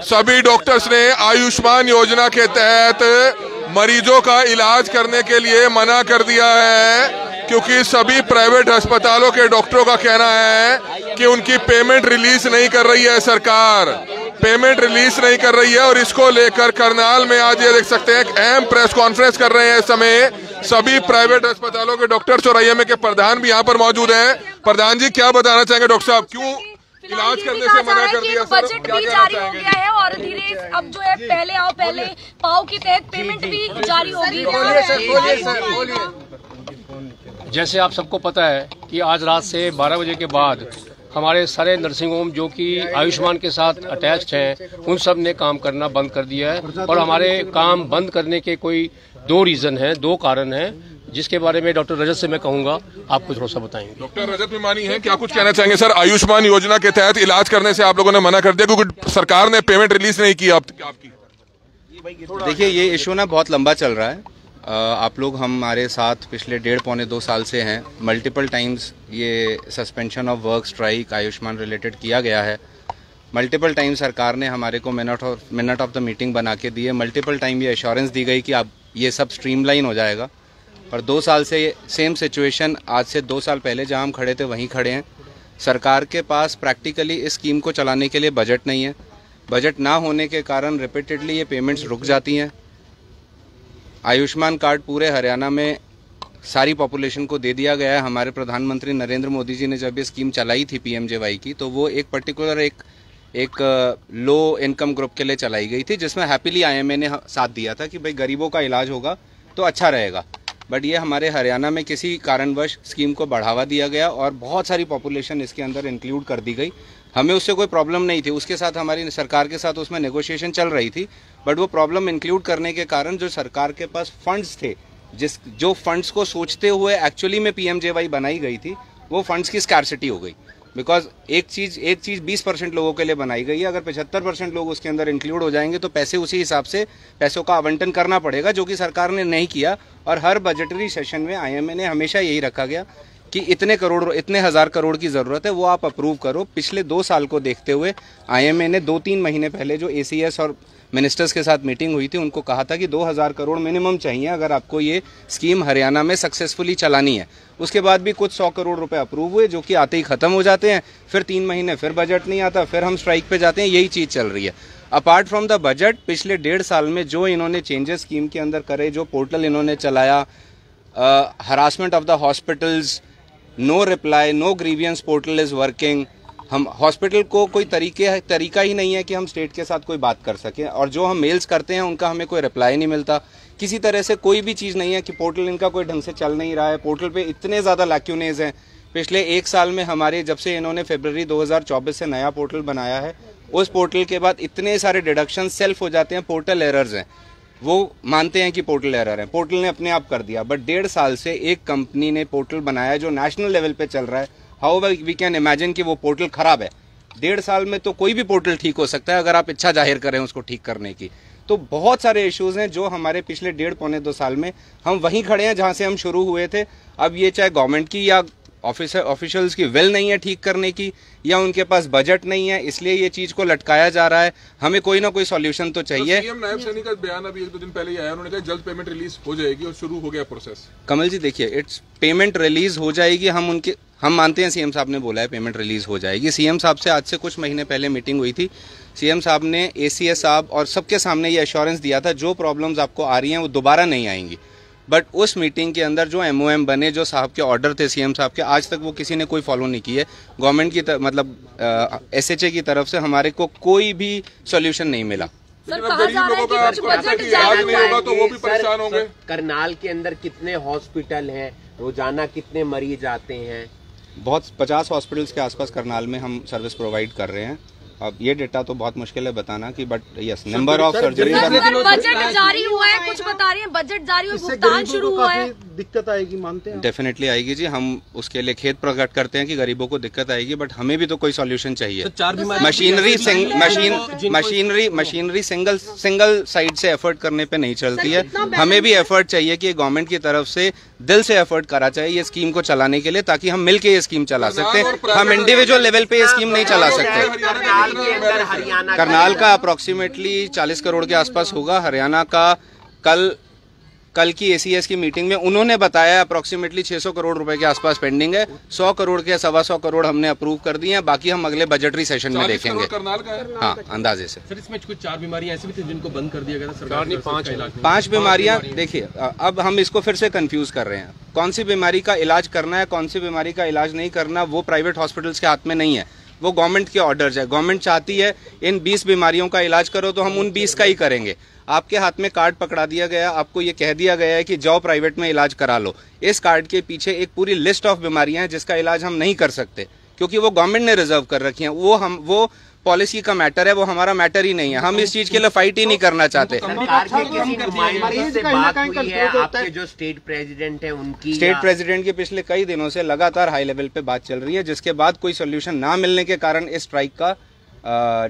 सभी डॉक्टर्स ने आयुष्मान योजना के तहत मरीजों का इलाज करने के लिए मना कर दिया है, क्योंकि सभी प्राइवेट अस्पतालों के डॉक्टरों का कहना है कि उनकी पेमेंट रिलीज नहीं कर रही है, सरकार पेमेंट रिलीज नहीं कर रही है। और इसको लेकर करनाल में आज ये देख सकते हैं एक अहम प्रेस कॉन्फ्रेंस कर रहे हैं इस समय सभी प्राइवेट अस्पतालों के डॉक्टर्स, और आईएमए के प्रधान भी यहाँ पर मौजूद हैं। प्रधान जी, क्या बताना चाहेंगे डॉक्टर साहब, क्यों इलाज करने से मना कर दिया? बजट भी जारी हो गया है और धीरे अब जो है पहले आओ पहले पाओ के तहत पेमेंट भी जारी होगी। जैसे आप सबको पता है कि आज रात से 12 बजे के बाद हमारे सारे नर्सिंग होम जो कि आयुष्मान के साथ अटैच्ड हैं, उन सब ने काम करना बंद कर दिया है। और हमारे काम बंद करने के कोई दो कारण हैं, जिसके बारे में डॉक्टर रजत से मैं कहूंगा आपको थोड़ा सा बताएंगे। डॉक्टर रजत मिमानी हैं, क्या कुछ कहना चाहेंगे? सर, आयुष्मान योजना के तहत इलाज करने से आप लोगों ने मना कर दिया क्योंकि सरकार ने पेमेंट रिलीज नहीं की आपकी। देखिए, ये इशू ना बहुत लंबा चल रहा है। आप लोग हमारे साथ पिछले 1.5-2 साल से हैं। मल्टीपल टाइम्स ये suspension of work, strike Ayushman related किया गया है। मल्टीपल टाइम सरकार ने हमारे को मिनट ऑफ द मीटिंग बना के दिए। मल्टीपल टाइम ये एश्योरेंस दी गई कि अब ये सब स्ट्रीमलाइन हो जाएगा। और 2 साल से सेम सिचुएशन, आज से 2 साल पहले जहां हम खड़े थे वहीं खड़े हैं। सरकार के पास प्रैक्टिकली इस स्कीम को चलाने के लिए बजट नहीं है। बजट ना होने के कारण रिपीटेडली ये पेमेंट्स रुक जाती हैं। आयुष्मान कार्ड पूरे हरियाणा में सारी पॉपुलेशन को दे दिया गया है। हमारे प्रधानमंत्री नरेंद्र मोदी जी ने जब ये स्कीम चलाई थी पीएमजेवाई की, तो वो एक पर्टिकुलर एक लो इनकम ग्रुप के लिए चलाई गई थी, जिसमें हैप्पीली आईएमए ने साथ दिया था कि भाई गरीबों का इलाज होगा तो अच्छा रहेगा। बट ये हमारे हरियाणा में किसी कारणवश स्कीम को बढ़ावा दिया गया और बहुत सारी पॉपुलेशन इसके अंदर इंक्लूड कर दी गई। हमें उससे कोई प्रॉब्लम नहीं थी, उसके साथ हमारी सरकार के साथ उसमें नेगोशिएशन चल रही थी। बट वो प्रॉब्लम इंक्लूड करने के कारण जो सरकार के पास फंड्स थे, जो फंड्स को सोचते हुए एक्चुअली में पीएमजेवाई बनाई गई थी, वो फंड्स की स्कैर्सिटी हो गई। बिकॉज एक चीज़ 20% लोगों के लिए बनाई गई है। अगर 75% लोग उसके अंदर इंक्लूड हो जाएंगे तो पैसे उसी हिसाब से पैसों का आवंटन करना पड़ेगा, जो कि सरकार ने नहीं किया। और हर बजटरी सेशन में आईएमए ने हमेशा यही रखा गया कि इतने हजार करोड़ की जरूरत है, वो आप अप्रूव करो। पिछले 2 साल को देखते हुए आईएमए ने 2-3 महीने पहले जो एसीएस और मिनिस्टर्स के साथ मीटिंग हुई थी, उनको कहा था कि 2000 करोड़ मिनिमम चाहिए अगर आपको ये स्कीम हरियाणा में सक्सेसफुली चलानी है। उसके बाद भी कुछ 100 करोड़ रुपए अप्रूव हुए, जो कि आते ही खत्म हो जाते हैं। फिर 3 महीने फिर बजट नहीं आता, फिर हम स्ट्राइक पे जाते हैं। यही चीज चल रही है। अपार्ट फ्रॉम द बजट, पिछले 1.5 साल में जो इन्होंने चेंजेस स्कीम के अंदर करे, जो पोर्टल इन्होंने चलाया, harassment of the hospitals, no reply, no grievance portal is working. हम हॉस्पिटल को कोई तरीका ही नहीं है कि हम स्टेट के साथ कोई बात कर सकें, और जो हम मेल्स करते हैं उनका हमें कोई रिप्लाई नहीं मिलता। किसी तरह से कोई भी चीज़ नहीं है कि पोर्टल इनका कोई ढंग से चल नहीं रहा है। पोर्टल पे इतने ज़्यादा लैक्यूनेज हैं। पिछले 1 साल में हमारे, जब से इन्होंने फरवरी 2024 से नया पोर्टल बनाया है, उस पोर्टल के बाद इतने सारे डिडक्शन सेल्फ हो जाते हैं। पोर्टल एरर्स हैं, वो मानते हैं कि पोर्टल एरर है, पोर्टल ने अपने आप कर दिया। बट 1.5 साल से एक कंपनी ने पोर्टल बनाया जो नेशनल लेवल पे चल रहा है। हाउ वी कैन इमेजिन कि वो पोर्टल खराब है? 1.5 साल में तो कोई भी पोर्टल ठीक हो सकता है अगर आप इच्छा जाहिर करें उसको ठीक करने की। तो बहुत सारे इश्यूज हैं जो हमारे पिछले 1.5-2 साल में हम वहीं खड़े हैं जहां से हम शुरू हुए थे। अब ये चाहे गवर्नमेंट की या ऑफिशियल्स की विल नहीं है ठीक करने की, या उनके पास बजट नहीं है, इसलिए ये चीज को लटकाया जा रहा है। हमें कोई ना कोई सॉल्यूशन तो चाहिए। सीएम नायब सैनी का बयान अभी 1-2 दिन पहले ही आया, उन्होंने कहा जल्द पेमेंट रिलीज हो जाएगी और शुरू हो गया प्रोसेस। कमल जी, देखिए, इट्स पेमेंट रिलीज हो जाएगी। हम मानते हैं, सीएम साहब ने बोला है पेमेंट रिलीज हो जाएगी। सीएम साहब से आज से कुछ महीने पहले मीटिंग हुई थी। सीएम साहब ने एसीएस साहब और सबके सामने ये एश्योरेंस दिया था जो प्रॉब्लम्स आपको आ रही हैं वो दोबारा नहीं आएंगी। बट उस मीटिंग के अंदर जो एमओएम बने, जो साहब के ऑर्डर थे सीएम साहब के, आज तक वो किसी ने कोई फॉलो नहीं किए। गवर्नमेंट की मतलब एसएचए की तरफ से हमारे को कोई भी सॉल्यूशन नहीं मिला। सर, कहा जा रहा है कि कुछ बजट जारी नहीं होगा तो वो भी परेशान होंगे। करनाल के अंदर कितने हॉस्पिटल हैं, रोजाना कितने मरीज आते हैं? बहुत 50 हॉस्पिटल्स के आसपास करनाल में हम सर्विस प्रोवाइड कर रहे हैं। अब ये डेटा तो बहुत मुश्किल है बताना कि, but yes, number of surgery. Budget जारी हुआ है, कुछ बता रही है, बजट जारी हुआ, भुगतान शुरू हुआ है। दिक्कत आएगी मानते हैं? डेफिनेटली आएगी जी, हम उसके लिए खेद प्रकट करते हैं कि गरीबों को दिक्कत आएगी, बट हमें भी तो कोई सॉल्यूशन चाहिए। मशीनरी सिंगल साइड से एफर्ट करने पे नहीं चलती है। हमें भी एफर्ट चाहिए कि गवर्नमेंट की तरफ से दिल से एफर्ट करा चाहिए ये स्कीम को चलाने के लिए, ताकि हम मिलकर ये स्कीम चला सकते हैं। हम इंडिविजुअल लेवल पे ये स्कीम नहीं चला सकते। करनाल के अंदर हरियाणा करनाल का अप्रोक्सीमेटली 40 करोड़ के आसपास होगा। हरियाणा का कल की ACS की मीटिंग में उन्होंने बताया अप्रोक्सीमेटली 600 करोड़ रुपए के आसपास पेंडिंग है। 100 करोड़ के 125 करोड़ हमने अप्रूव कर दिए हैं, बाकी हम अगले बजटरी सेशन में देखेंगे। करनाल का है? हाँ, अंदाजे से। सर, इसमें कुछ 4 बीमारियां ऐसी भी थी जिनको बंद कर दिया गया था सरकार ने। 5 बीमारियां। देखिए, अब हम इसको फिर से कंफ्यूज कर रहे हैं। कौन सी बीमारी का इलाज करना है, कौन सी बीमारी का इलाज नहीं करना, वो प्राइवेट हॉस्पिटल्स के हाथ में नहीं है, वो गवर्नमेंट के ऑर्डर्स है। गवर्नमेंट चाहती है इन 20 बीमारियों का इलाज करो तो हम उन 20 का ही करेंगे। आपके हाथ में कार्ड पकड़ा दिया गया, आपको ये कह दिया गया है कि जाओ प्राइवेट में इलाज करा लो। इस कार्ड के पीछे एक पूरी लिस्ट ऑफ बीमारियां हैं जिसका इलाज हम नहीं कर सकते क्योंकि वो गवर्नमेंट ने रिजर्व कर रखी हैं। वो पॉलिसी का मैटर है, वो हमारा मैटर ही नहीं है। हम इस चीज के लिए फाइट ही नहीं करना चाहते। सरकार के किसी नुमाइंदे से बात हुई है? आपके जो स्टेट प्रेसिडेंट है उनकी? स्टेट प्रेसिडेंट की पिछले कई दिनों से लगातार हाई लेवल पे बात चल रही है, जिसके बाद कोई सोल्यूशन ना मिलने के कारण इस स्ट्राइक का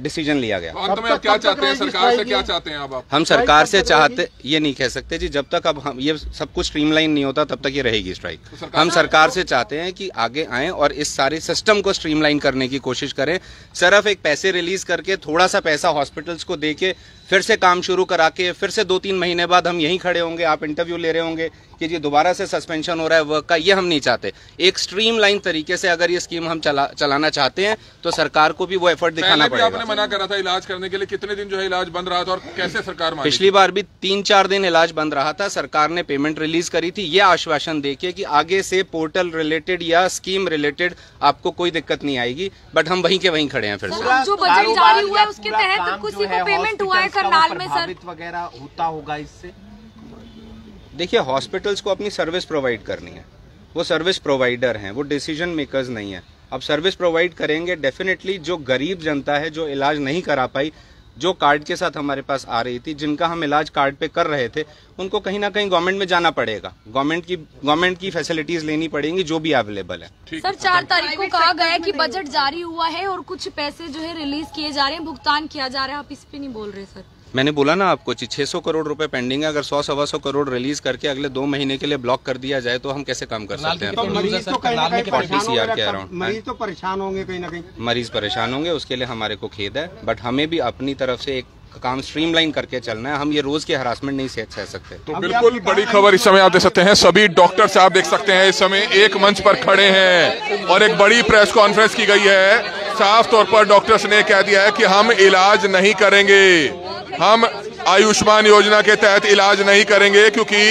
डिसीजन लिया गया। अंत में आप क्या चाहते हैं, सरकार से क्या चाहते हैं आप? हम सरकार से चाहते, ये नहीं कह सकते जी, जब तक अब हम ये सब कुछ स्ट्रीमलाइन नहीं होता तब तक ये रहेगी स्ट्राइक। हम सरकार से चाहते हैं कि आगे आएं और इस सारे सिस्टम को स्ट्रीमलाइन करने की कोशिश करें। सिर्फ एक पैसे रिलीज करके, थोड़ा सा पैसा हॉस्पिटल्स को देके फिर से काम शुरू करा के फिर से 2-3 महीने बाद हम यहीं खड़े होंगे, आप इंटरव्यू ले रहे होंगे कि जी दोबारा से सस्पेंशन हो रहा है वर्क का, ये हम नहीं चाहते। एक स्ट्रीमलाइन तरीके से अगर ये स्कीम हम चलाना चाहते हैं तो सरकार को भी वो एफर्ट दिखाना पड़ेगा। आपने मना करा था इलाज करने के लिए, कितने दिन जो है इलाज बंद रहा था और कैसे सरकार मानी? पिछली बार भी 3-4 दिन इलाज बंद रहा था। सरकार ने पेमेंट रिलीज करी थी ये आश्वासन देके कि आगे से पोर्टल रिलेटेड या स्कीम रिलेटेड आपको कोई दिक्कत नहीं आएगी, बट हम वहीं के वहीं खड़े हैं। फिर से जो बजट जारी हुआ है उसके तहत किसी को पेमेंट हुआ है करनाल में सर वगैरह होता होगा इससे? देखिए, हॉस्पिटल्स को अपनी सर्विस प्रोवाइड करनी है, वो सर्विस प्रोवाइडर हैं, वो डिसीजन मेकर्स नहीं है। अब सर्विस प्रोवाइड करेंगे, डेफिनेटली जो गरीब जनता है जो इलाज नहीं करा पाई, जो कार्ड के साथ हमारे पास आ रही थी, जिनका हम इलाज कार्ड पे कर रहे थे, उनको कहीं ना कहीं गवर्नमेंट में जाना पड़ेगा, गवर्नमेंट की फैसिलिटीज लेनी पड़ेंगी जो भी अवेलेबल है। सर 4 तारीख को कहा गया है कि बजट जारी हुआ है और कुछ पैसे जो है रिलीज किए जा रहे हैं, भुगतान किया जा रहा है, आप इस पे नहीं बोल रहे सर? मैंने बोला ना आपको, 600 करोड़ रुपए पेंडिंग है। अगर 100-125 करोड़ रिलीज करके अगले 2 महीने के लिए ब्लॉक कर दिया जाए तो हम कैसे काम कर सकते हैं? मरीज तो कहीं ना कहीं परेशान होंगे, मरीज तो परेशान होंगे कहीं ना कहीं। मरीज परेशान होंगे, उसके लिए हमारे को खेद है, बट हमें भी अपनी तरफ से एक काम स्ट्रीमलाइन करके चलना है। हम ये रोज के हरासमेंट नहीं सह सकते। तो बिल्कुल बड़ी खबर इस समय आप देख सकते हैं, सभी डॉक्टर्स आप देख सकते हैं इस समय एक मंच पर खड़े हैं और एक बड़ी प्रेस कॉन्फ्रेंस की गई है। साफ तौर पर डॉक्टर्स ने कह दिया है कि हम इलाज नहीं करेंगे, हम आयुष्मान योजना के तहत इलाज नहीं करेंगे क्योंकि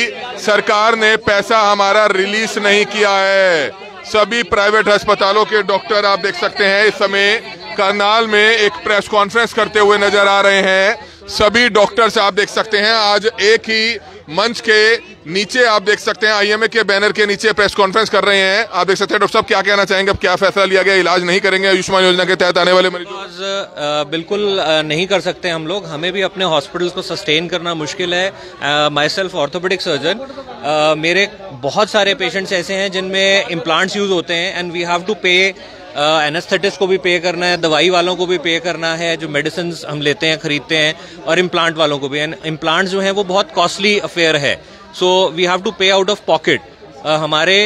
सरकार ने पैसा हमारा रिलीज नहीं किया है। सभी प्राइवेट अस्पतालों के डॉक्टर आप देख सकते हैं इस समय करनाल में एक प्रेस कॉन्फ्रेंस करते हुए नजर आ रहे हैं। सभी डॉक्टर्स आप देख सकते हैं आज एक ही मंच के नीचे आप देख सकते हैं IMA के बैनर के नीचे प्रेस कॉन्फ्रेंस कर रहे हैं। आप देख सकते हैं डॉक्टर साहब क्या कहना चाहेंगे, अब क्या फैसला लिया गया, इलाज नहीं करेंगे आयुष्मान योजना के तहत आने वाले मरीजों? बिल्कुल नहीं कर सकते हम लोग, हमें भी अपने हॉस्पिटल्स को सस्टेन करना मुश्किल है। माई सेल्फ ऑर्थोपेडिक सर्जन, मेरे बहुत सारे पेशेंट्स ऐसे हैं जिनमें इम्प्लांट्स यूज होते हैं एंड वी हैव टू पे, एनेस्थेटिस्ट को भी पे करना है, दवाई वालों को भी पे करना है, जो मेडिसिन हम लेते हैं खरीदते हैं, और इम्प्लांट वालों को भी। एंड इम्प्लांट्स जो हैं वो बहुत कॉस्टली अफेयर है, सो वी हैव टू पे आउट ऑफ पॉकेट। हमारे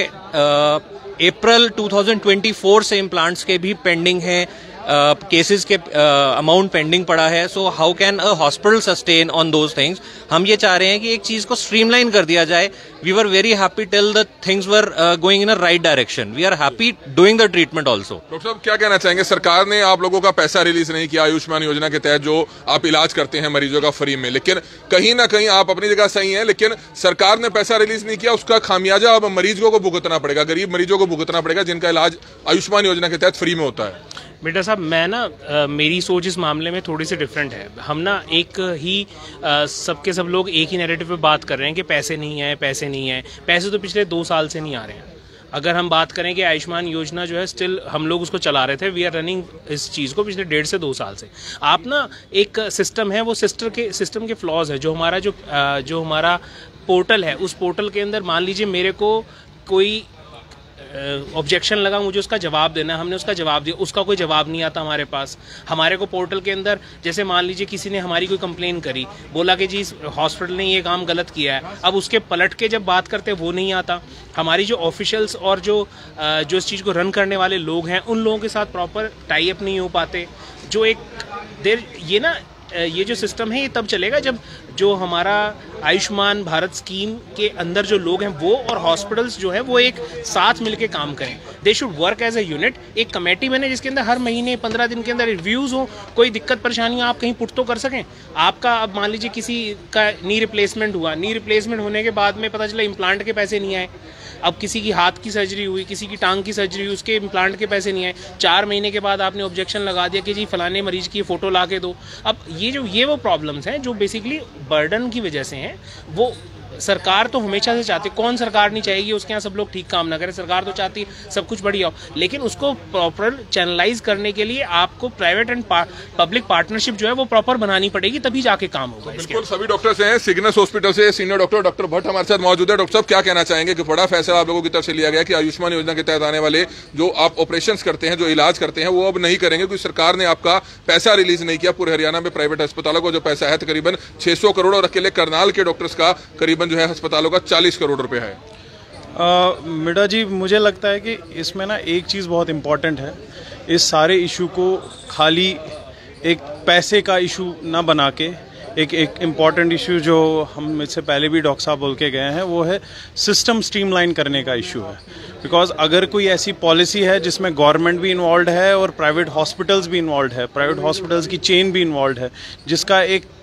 अप्रैल 2024 से इम्प्लांट्स के भी पेंडिंग है, केसेस के अमाउंट पेंडिंग पड़ा है। So how can a hospital sustain on those things? हम ये चाह रहे हैं कि एक चीज को स्ट्रीमलाइन कर दिया जाए। We were very happy till the things were going in a right direction, we are happy doing the treatment also. Doctor साहब क्या कहना चाहेंगे, सरकार ने आप लोगों का पैसा रिलीज नहीं किया आयुष्मान योजना के तहत जो आप इलाज करते हैं मरीजों का फ्री में, लेकिन कहीं ना कहीं आप अपनी जगह सही हैं, लेकिन सरकार ने पैसा रिलीज नहीं किया, उसका खामियाजा अब मरीजों को भुगतना पड़ेगा, गरीब मरीजों को भुगतना पड़ेगा जिनका इलाज आयुष्मान योजना के तहत फ्री में होता है। बेटा साहब, मैं ना मेरी सोच इस मामले में थोड़ी सी डिफरेंट है। हम ना एक ही सबके सब लोग एक ही नैरेटिव पे बात कर रहे हैं कि पैसे नहीं है, पैसे नहीं है। पैसे तो पिछले 2 साल से नहीं आ रहे हैं। अगर हम बात करें कि आयुष्मान योजना जो है स्टिल हम लोग उसको चला रहे थे, वी आर रनिंग इस चीज़ को पिछले 1.5 से 2 साल से। आप ना एक सिस्टम है, वो सिस्टम के फ्लॉज है। जो हमारा पोर्टल है, उस पोर्टल के अंदर मान लीजिए मेरे को कोई ऑब्जेक्शन लगा, मुझे उसका जवाब देना है, हमने उसका जवाब दिया, उसका कोई जवाब नहीं आता हमारे पास। हमारे को पोर्टल के अंदर जैसे मान लीजिए किसी ने हमारी कोई कंप्लेन करी, बोला कि जी इस हॉस्पिटल ने ये काम गलत किया है, अब उसके पलट के जब बात करते वो नहीं आता। हमारी जो ऑफिशियल्स और जो इस चीज़ को रन करने वाले लोग हैं उन लोगों के साथ प्रॉपर टाई अप नहीं हो पाते। जो एक ये जो सिस्टम है ये तब चलेगा जब जो हमारा आयुष्मान भारत स्कीम के अंदर जो लोग हैं वो और हॉस्पिटल्स जो है वो एक साथ मिलके काम करें। They should work as a unit. एक कमेटी बने जिसके अंदर हर महीने 15 दिन के अंदर रिव्यूज़ हो, कोई दिक्कत परेशानी आप कहीं पुट तो कर सकें। आपका अब मान लीजिए किसी का नी रिप्लेसमेंट हुआ, नी रिप्लेसमेंट होने के बाद में पता चला इम्प्लांट के पैसे नहीं आए। अब किसी की हाथ की सर्जरी हुई, किसी की टांग की सर्जरी हुई, उसके इम्प्लांट के पैसे नहीं आए। 4 महीने के बाद आपने ऑब्जेक्शन लगा दिया कि जी फलाने मरीज की फ़ोटो ला के दो। अब ये वो प्रॉब्लम्स हैं जो बेसिकली बर्डन की वजह से हैं। वो सरकार तो हमेशा से चाहती है, कौन सरकार नहीं चाहेगी उसके यहाँ सब लोग ठीक काम ना करें। सरकार तो चाहती है सब कुछ बढ़िया हो, लेकिन उसको प्रॉपर चैनलाइज करने के लिए आपको प्राइवेट एंड पब्लिक पार्टनरशिप जो है वो प्रॉपर बनानी पड़ेगी, तभी जाके काम होगा। बिल्कुल सभी डॉक्टर्स हैं सिग्नस हॉस्पिटल से, सीनियर डॉक्टर भट्ट हमारे साथ मौजूद है। डॉक्टर साहब क्या कहना चाहेंगे कि बड़ा फैसला आप लोगों की तरफ से लिया गया कि आयुष्मान योजना के तहत आने वाले जो आप ऑपरेशन करते हैं, जो इलाज करते हैं, वो अब नहीं करेंगे क्योंकि सरकार ने आपका पैसा रिलीज नहीं किया। पूरे हरियाणा में प्राइवेट अस्पतालों को जो पैसा है तकरीबन 600 करोड़ और अकेले करनाल के डॉक्टर्स का करीबन जो है अस्पतालों का 40 करोड़ रुपए है। मिडा जी, मुझे लगता है कि इसमें ना एक चीज़ बहुत इम्पॉर्टेंट है। इस सारे इशू को खाली एक पैसे का इशू ना बना के एक इम्पॉर्टेंट इशू जो हम इससे पहले भी डॉक्टर साहब बोल के गए हैं वो है सिस्टम स्ट्रीमलाइन करने का इशू है। बिकॉज अगर कोई ऐसी पॉलिसी है जिसमें गवर्नमेंट भी इन्वॉल्व है और प्राइवेट हॉस्पिटल्स भी इन्वॉल्व है, प्राइवेट हॉस्पिटल्स की चेन भी इन्वॉल्व है, जिसका एक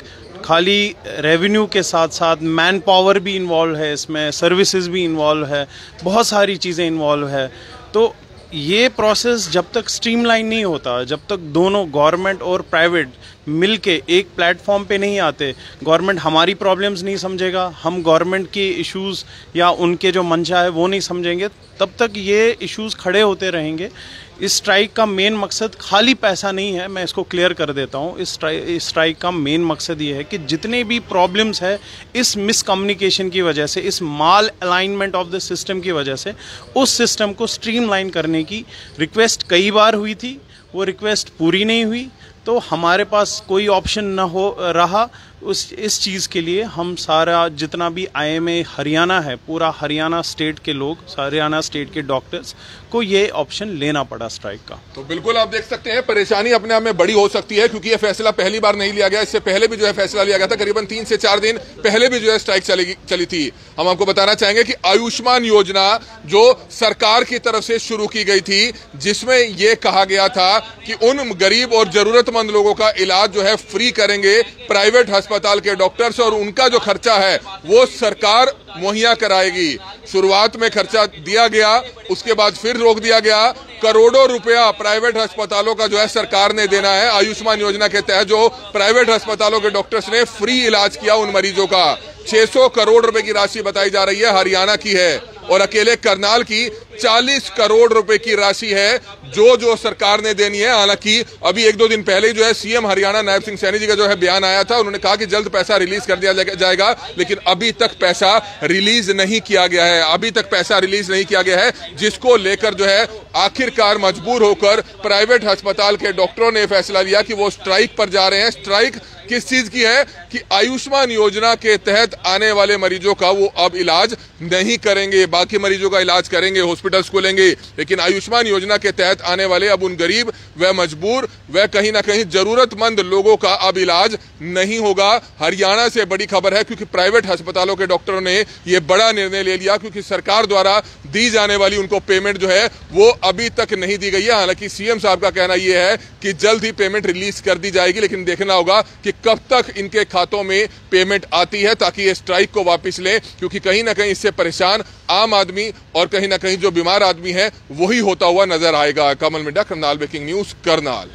खाली रेवेन्यू के साथ साथ मैन पावर भी इन्वॉल्व है, इसमें सर्विसेज भी इन्वॉल्व है, बहुत सारी चीज़ें इन्वॉल्व है। तो ये प्रोसेस जब तक स्ट्रीमलाइन नहीं होता, जब तक दोनों गवर्नमेंट और प्राइवेट मिलके एक प्लेटफॉर्म पे नहीं आते, गवर्नमेंट हमारी प्रॉब्लम्स नहीं समझेगा, हम गवर्नमेंट के इश्यूज़ या उनके जो मंशा है वो नहीं समझेंगे, तब तक ये इश्यूज़ खड़े होते रहेंगे। इस स्ट्राइक का मेन मकसद खाली पैसा नहीं है, मैं इसको क्लियर कर देता हूँ। इस स्ट्राइक का मेन मकसद ये है कि जितने भी प्रॉब्लम्स है इस मिसकम्युनिकेशन की वजह से, इस माल अलाइनमेंट ऑफ द सिस्टम की वजह से, उस सिस्टम को स्ट्रीमलाइन करने की रिक्वेस्ट कई बार हुई थी, वो रिक्वेस्ट पूरी नहीं हुई, तो हमारे पास कोई ऑप्शन न हो रहा। इस चीज़ के लिए हम सारा जितना भी IMA हरियाणा है, पूरा हरियाणा स्टेट के लोग, हरियाणा स्टेट के डॉक्टर्स को ये ऑप्शन लेना पड़ा स्ट्राइक का। तो बिल्कुल आप देख सकते हैं परेशानी अपने आप में बड़ी हो सकती है क्योंकि ये फैसला पहली बार नहीं लिया गया, इससे पहले भी जो है फैसला लिया गया था, करीबन 3 से 4 दिन पहले भी जो है स्ट्राइक चली थी। हम आपको बताना चाहेंगे कि आयुष्मान योजना जो सरकार की तरफ से शुरू की गई थी, जिसमें यह कहा गया था कि उन गरीब और जरूरतमंद लोगों का इलाज जो है फ्री करेंगे प्राइवेट अस्पताल के डॉक्टर्स, और उनका जो खर्चा है वो सरकार मुहैया कराएगी। शुरुआत में खर्चा दिया गया, उसके बाद फिर रोक दिया गया। करोड़ों रुपया प्राइवेट अस्पतालों का जो है सरकार ने देना है। आयुष्मान योजना के तहत जो प्राइवेट अस्पतालों के डॉक्टर्स ने फ्री इलाज किया उन मरीजों का, 600 करोड़ रुपए की राशि बताई जा रही है हरियाणा की है, और अकेले करनाल की 40 करोड़ रुपए की राशि है जो सरकार ने देनी है। हालांकि अभी 1-2 दिन पहले ही जो है सीएम हरियाणा नायब सिंह सैनी जी का जो है बयान आया था, उन्होंने कहा कि जल्द पैसा रिलीज कर दिया जाएगा, लेकिन अभी तक पैसा रिलीज नहीं किया गया है, अभी तक पैसा रिलीज नहीं किया गया है, जिसको लेकर जो है आखिरकार मजबूर होकर प्राइवेट अस्पताल के डॉक्टरों ने फैसला लिया कि वो स्ट्राइक पर जा रहे हैं। स्ट्राइक किस चीज की है कि आयुष्मान योजना के तहत आने वाले मरीजों का वो अब इलाज नहीं करेंगे, बाकी मरीजों का इलाज करेंगे, हॉस्पिटल्स खोलेंगे, लेकिन आयुष्मान योजना के तहत आने वाले अब उन गरीब व मजबूर व कहीं ना कहीं जरूरतमंद लोगों का अब इलाज नहीं होगा। हरियाणा से बड़ी खबर है क्योंकि प्राइवेट अस्पतालों के डॉक्टरों ने ये बड़ा निर्णय ले लिया क्योंकि सरकार द्वारा दी जाने वाली उनको पेमेंट जो है वो अभी तक नहीं दी गई है। हालांकि सीएम साहब का कहना यह है कि जल्द ही पेमेंट रिलीज कर दी जाएगी, लेकिन देखना होगा कि कब तक इनके खातों में पेमेंट आती है ताकि ये स्ट्राइक को वापस लें, क्योंकि कहीं ना कहीं इससे परेशान आम आदमी और कहीं ना कहीं जो बीमार आदमी है वही होता हुआ नजर आएगा। कमल मिड्डा, करनाल ब्रेकिंग न्यूज, करनाल।